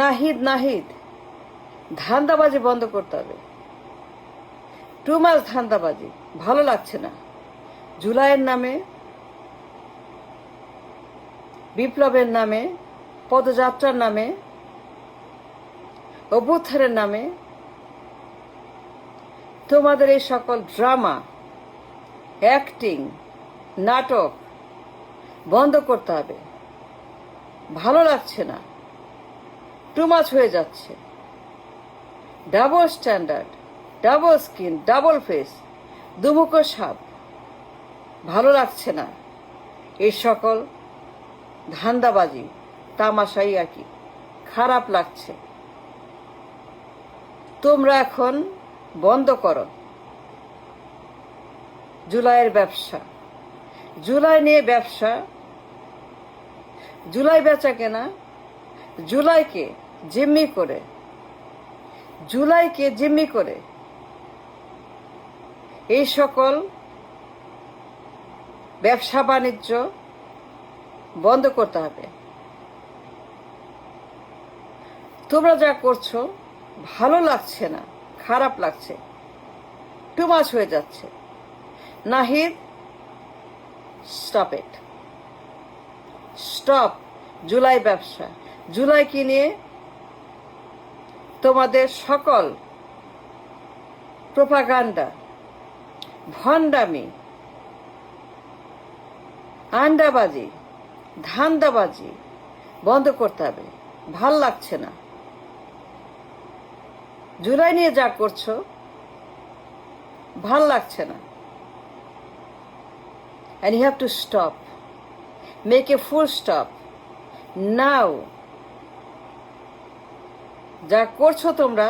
নাহিদ নাহিদ ধান্দাবাজি বন্ধ করতে হবে। টু মাস ধান্দাবাজি ভালো লাগছে না। জুলাইয়ের নামে, বিপ্লবের নামে, পদযাত্রার নামে, অভ্যুত্থানের নামে তোমাদের এই সকল ড্রামা, অ্যাক্টিং, নাটক বন্ধ করতে হবে। ভালো লাগছে না, টু মাচ হয়ে যাচ্ছে। Double standard, double skin, double face, দুমুখো সাপ। ভালো লাগছে না এই সকল ধান্দাবাজি, তামাশাই আর কি, খারাপ লাগছে। তোমরা এখন বন্ধ করো জুলাইয়ের ব্যবসা। জুলাই নিয়ে ব্যবসা, জুলাই বেচা কেনা, জুলাইকে জিম্মি করে, জুলাইকে জিম্মি করে এই সকল ব্যবসা বাণিজ্য বন্ধ করতে হবে। তোমরা যা করছো ভালো লাগছে না, খারাপ লাগছে, টু মাচ হয়ে যাচ্ছে। Nahid, stop it, stop July ব্যবসা। জুলাইকে নিয়ে তোমাদের সকল প্রোপাগান্ডা, ভণ্ডামি, আন্ডাবাজি, ধান্দাবাজি বন্ধ করতে হবে। ভাল লাগছে না। জুলাই নিয়ে যা করছো ভাল লাগছে না। And you have to stop. Make a full stop. Now. যা করছো তোমরা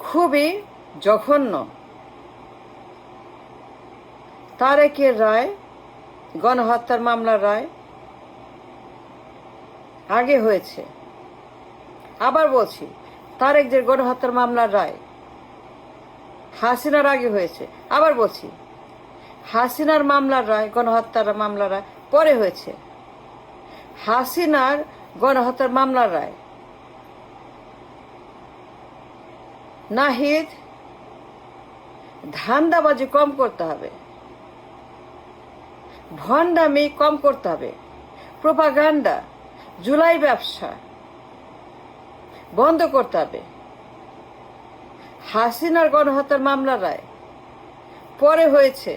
খুবই জঘন্য। তারেকের রায়, গণহত্যার মামলার রায় আগে হয়েছে। আবার বলছি, তারেক যে গণহত্যার মামলার রায় হাসিনার আগে হয়েছে। আবার বলছি, হাসিনার মামলার রায়, গণহত্যার মামলার রায় পরে হয়েছে। হাসিনার গণহত্যার মামলার রায়। নাহিদ, ধান্দাবাজি কম করতে হবে, ভণ্ডামি কম করতে হবে, প্রোপাগান্ডা, জুলাই ব্যবসা বন্ধ করতে হবে। হাসিনার গণহত্যার মামলার রায় পরে হয়েছে,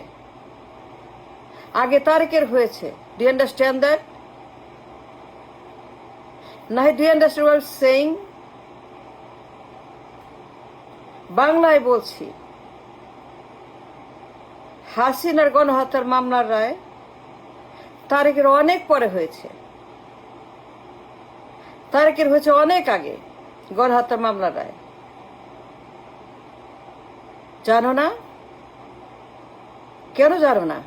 আগে তারেকের হয়েছে। Do you understand that? Nahid, do you understand what I am saying? বাংলায় বলছি, হাসিনার গণহত্যার মামলার রায় তারেকের অনেক পরে হয়েছে। তারেকের হয়েছে অনেক আগে গণহত্যার মামলার রায়। জানো না? কেন জানো না?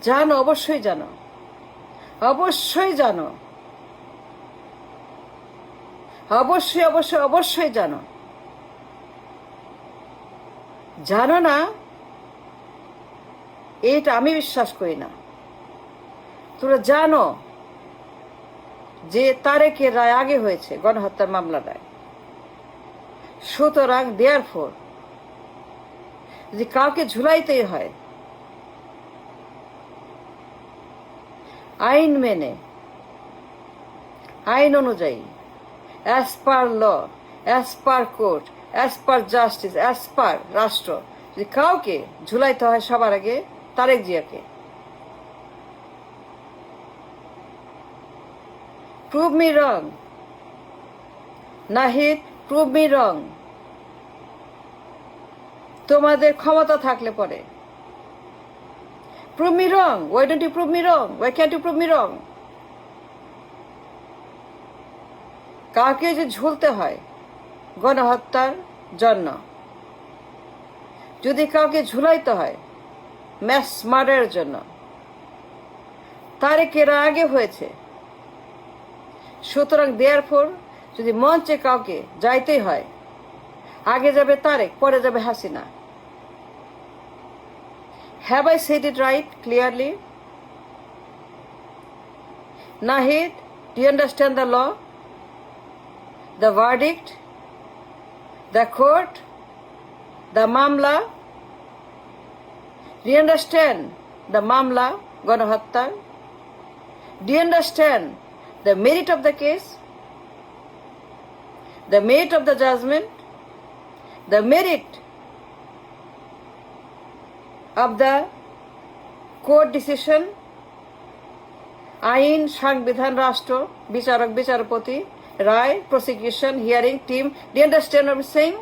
জানো, অবশ্যই জানো, অবশ্যই জানো, অবশ্যই অবশ্যই অবশ্যই জানো। জানো না এইটা আমি বিশ্বাস করি না। তোমরা জানো যে তারেকের রায় আগে হয়েছে, গণহত্যার মামলার রায়। সুতরাং দেয়ারফর যদি কাউকে ঝুলাইতেই হয়, আইন মেনে, আইন অনুযায়ী, as per law, as per court, as per justice, as per রাষ্ট্র, যদি কাউকে ঝুলাইতে হয় সবার আগে তারেক জিয়াকে। Prove me wrong Nahid, prove me wrong. তোমাদের ক্ষমতা থাকলে পরে prove me wrong. Why don't you prove me wrong? Why can't you prove me wrong? কাকে যে ঝুলতে হয় গণহত্যার জন্য, যদি কাউকে ঝুলাইতে হয় ম্যাস মার্ডারের জন্য, তারেকের আগে হয়েছে। সুতরাং দেয়ারফর যদি মঞ্চে কাউকে যাইতেই হয়, আগে যাবে তারেক, পরে যাবে Hasina. Have I said it right clearly? Nahid, Do you understand the law? The verdict? The court? The mamla? Do you understand the mamla, Ganahatta? Do you understand the merit of the case? The merit of the judgment? The merit of the court decision? আইন, সংবিধান, রাষ্ট্র, বিচারক, বিচারপতি, রায়, prosecution, hearing, team. Do you understand what I'm saying?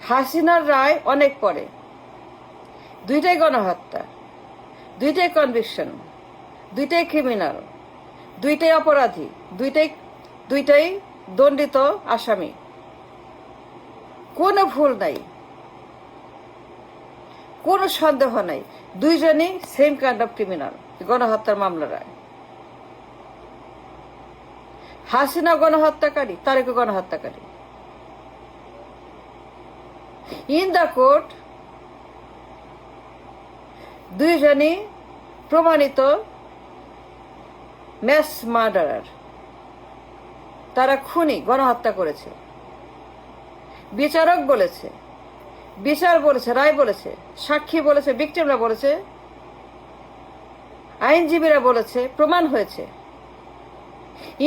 হাসিনার রায় অনেক পরে, দুইটাই গণহত্যা, দুইটাই কনভিকশন, দুইটাই ক্রিমিনাল, দুইটাই অপরাধী, দুইটাই দণ্ডিত আসামি, কোনো ভুল নাই, কোনো সন্দেহ নাই, দুইজনই সেম কাইন্ড অফ ক্রিমিনাল, গণহত্যার মামলা রায়। হাসিনা গণহত্যাকারী, তারেক গণহত্যাকারী। ইন দ্য কোর্ট দুইজনই প্রমাণিত ম্যাস মার্ডারার, তারা খুনি, গণহত্যা করেছে। বিচারক বলেছে, বিচার বলেছে, রায় বলেছে, সাক্ষী বলেছে, ভিকটিমরা বলেছে, আইনজীবীরা বলেছে, প্রমাণ হয়েছে।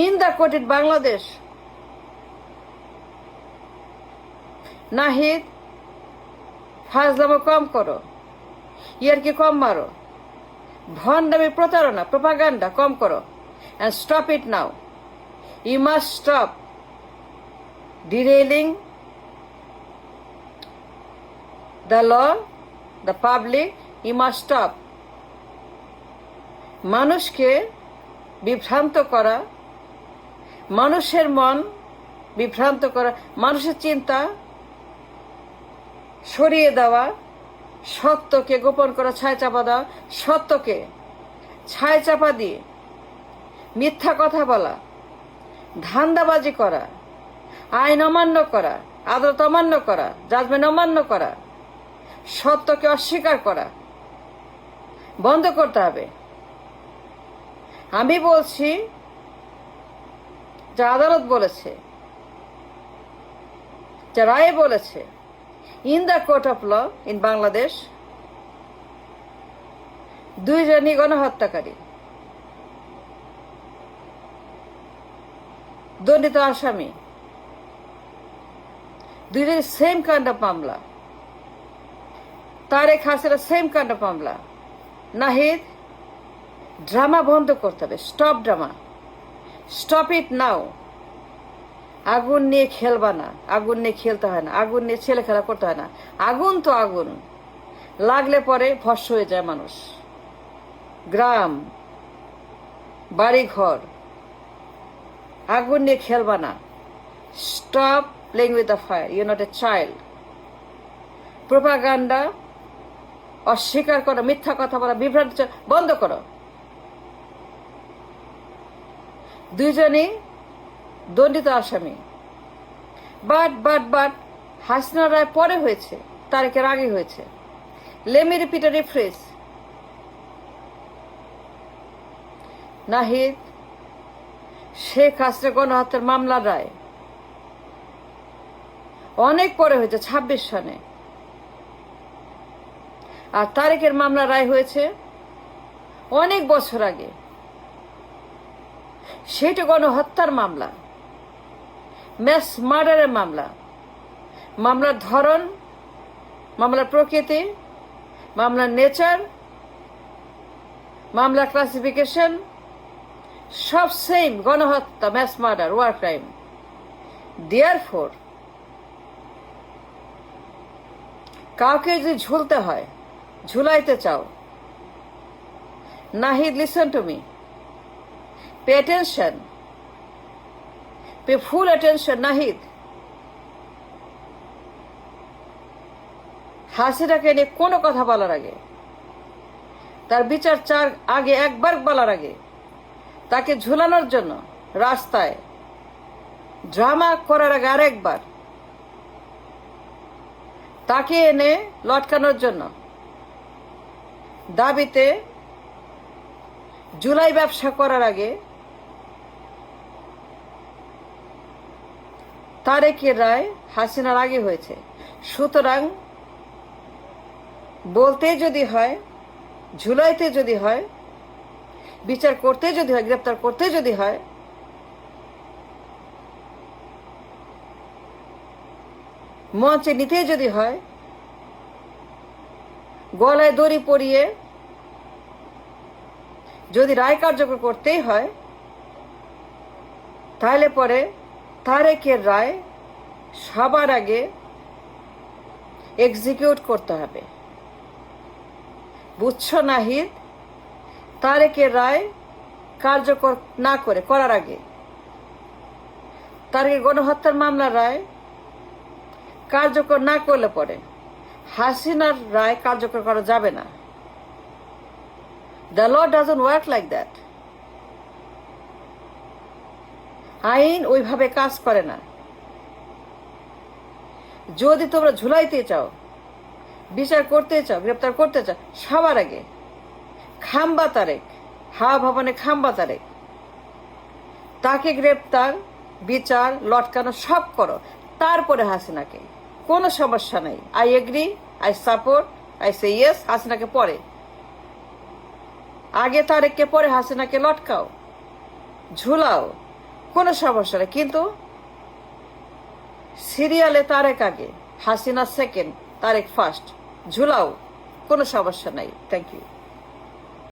In the court in Bangladesh, Nahid ফাজলামো কম করো, ইয়ারকি কম মারো, ভণ্ডামি, প্রতারণা, প্রোপাগান্ডা কম করো, and stop it now. You must stop derailing the law, the public. You must stop. মানুষকে বিভ্রান্ত করা, মানুষের মন বিভ্রান্ত করা, মানুষের চিন্তা সরিয়ে দেওয়া, সত্যকে গোপন করা, ছায়া চাপা দেওয়া, সত্যকে ছায়া চাপা দিয়ে মিথ্যা কথা বলা, ধান্দাবাজি করা, আইন অমান্য করা, আদালত অমান্য করা, জাজমেন্ট অমান্য করা, সত্যকে অস্বীকার করা বন্ধ করতে হবে। আমি বলছি যে আদালত বলেছে, যে রায় বলেছে, in the court of law in Bangladesh দুইজনই গণহত্যাকারী, দণ্ডিত আসামি, দুইজনই সেম কাইন্ড অফ মামলা। Tarek Hasina same kind of মামলা। নাহিদ, ড্রামা বন্ধ করতে হবে। Stop drama, stop it now. আগুন নিয়ে খেলবা না, আগুন নিয়ে খেলতে হয় না, আগুন নিয়ে ছেলে খেলা করতে হয় না। আগুন তো আগুন, লাগলে পরে ভস্ম হয়ে যায় মানুষ, গ্রাম, বাড়ি ঘর। আগুন নিয়ে খেলবা না। Stop playing with the fire, you not a child. Propaganda, অস্বীকার করা, মিথ্যা কথা বলা, বিভ্রান্ত বন্ধ করো। দুইজনই দণ্ডিত আসামি। বাট হাসিনা রায় পরে হয়েছে, তারেকের আগে হয়েছে। লেমি রিপিট এ রিফ্রেশ। নাহিদ, শেখ হাসিনা গণহত্যার মামলার রায় অনেক পরে হয়েছে, 26 সনে। আর তারেকের মামলা রায় হয়েছে অনেক বছর আগে। সেটা গণহত্যার মামলা, ম্যাস মার্ডারের মামলা। মামলার ধরন, মামলার প্রকৃতি, মামলার নেচার, মামলার ক্লাসিফিকেশন সব সেম। গণহত্যা, mass murder, war crime. Therefore কাউকে যদি ঝুলতে হয়, ঝুলাইতে চাও, Nahid, listen to me, pay attention, pay full attention. Nahid, হাসিনাকে নিয়ে কোনো কথা বলার আগে, তার বিচার চার আগে, একবার বলার আগে, তাকে ঝুলানোর জন্য রাস্তায় ড্রামা করার আগে আরেকবার, তাকে এনে লটকানোর জন্য দাবিতে জুলাই ব্যবসা করার আগে তারেকের রায় হাসিনার আগে হয়েছে। সুতরাং বলতে যদি হয়, জুলাইতে যদি হয়, বিচার করতে যদি হয়, গ্রেপ্তার করতে যদি হয়, মঞ্চে নিতে যদি হয়, গলায় দড়ি পরিয়ে যদি রায় কার্যকর করতেই হয়, তাহলে পরে তারেকের রায় সবার আগে এক্সিকিউট করতে হবে। বুঝছো নাহিদ? তারেকের রায় কার্যকর না করার আগে, তারেকের গণহত্যার মামলার রায় কার্যকর না করলে পরে হাসিনার রায় কার্যকর করা যাবে না। The law doesn't work like that. আইন ওইভাবে কাজ করে না। যদি তোমরা ঝুলাইতে চাও, বিচার করতে চাও, গ্রেপ্তার করতে চাও, সবার আগে খাম্বা তারেক, হাওয়া ভবনে খাম্বা তারেক, তাকে গ্রেপ্তার, বিচার, লটকানো সব করো, তারপরে হাসিনাকে। কোনো সমস্যা নাই। I agree, I support, I say yes. হাসিনাকে পরে, আগে তারেককে, পরে হাসিনাকে লটকাও, ঝুলাও, কোনো সমস্যা নেই। কিন্তু সিরিয়ালে তারেক আগে, হাসিনা সেকেন্ড, তারেক ফার্স্ট, ঝুলাও, কোনো সমস্যা নাই। Thank you.